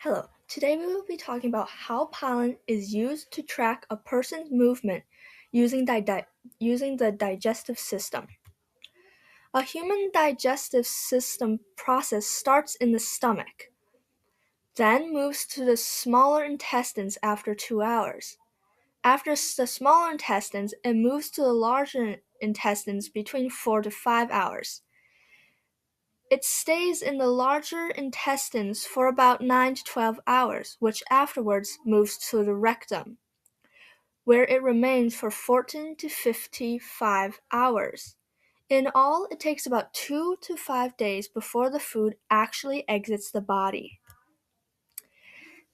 Hello, today we will be talking about how pollen is used to track a person's movement using the digestive system. A human digestive system process starts in the stomach, then moves to the smaller intestines after 2 hours. After the smaller intestines, it moves to the larger intestines between 4 to 5 hours. It stays in the larger intestines for about 9 to 12 hours, which afterwards moves to the rectum, where it remains for 14 to 55 hours. In all, it takes about 2 to 5 days before the food actually exits the body.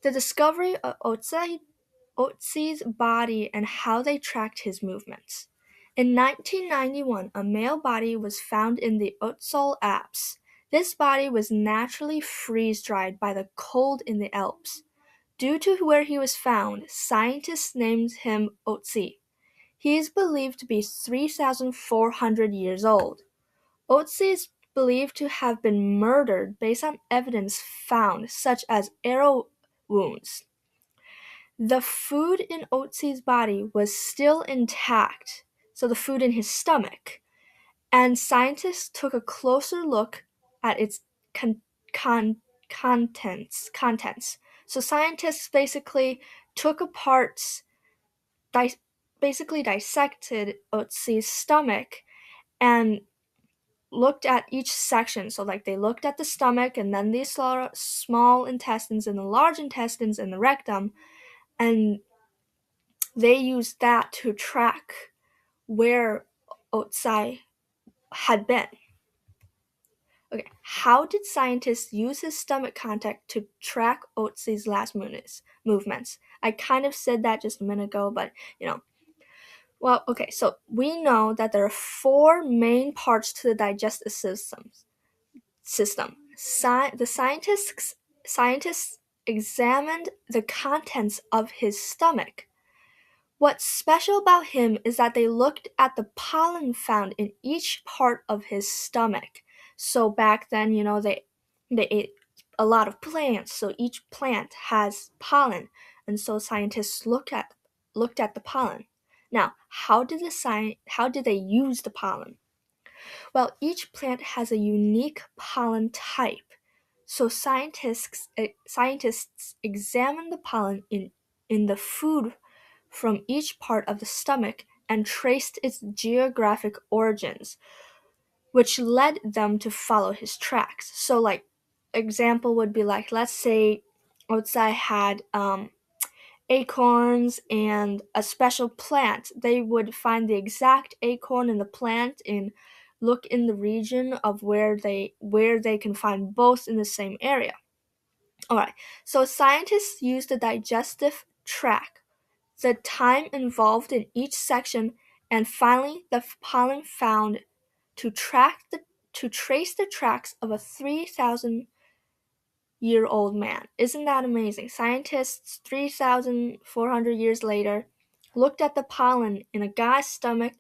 The discovery of Otzi's body and how they tracked his movements. In 1991, a male body was found in the Ötztal Alps. This body was naturally freeze-dried by the cold in the Alps. Due to where he was found, scientists named him Otzi. He is believed to be 3,400 years old. Otzi is believed to have been murdered based on evidence found, such as arrow wounds. The food in Otzi's body was still intact, so the food in his stomach, and scientists took a closer look at its contents. So scientists basically took apart, basically dissected Otzi's stomach and looked at each section. So they looked at the stomach and then these small intestines and the large intestines and the rectum, and they used that to track where Otzi had been. Okay, how did scientists use his stomach contact to track Otzi's last movements? I kind of said that just a minute ago, but Well, okay, so we know that there are 4 main parts to the digestive system. The scientists examined the contents of his stomach. What's special about him is that they looked at the pollen found in each part of his stomach. So back then, they ate a lot of plants, so each plant has pollen, and so scientists looked at the pollen. Now, how did they use the pollen? Well, each plant has a unique pollen type. So scientists examined the pollen in the food from each part of the stomach and traced its geographic origins, which led them to follow his tracks. So, example would be let's say Otzi had acorns and a special plant. They would find the exact acorn in the plant and look in the region of where they can find both in the same area. Alright, so scientists use the digestive tract, the time involved in each section, and finally the pollen found to trace the tracks of a 3,000-year-old man. Isn't that amazing? Scientists 3,400 years later looked at the pollen in a guy's stomach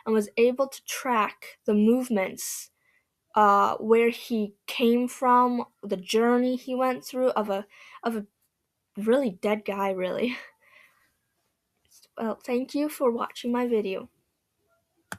and was able to track the movements, where he came from, the journey he went through of a really dead guy, really. Well, thank you for watching my video.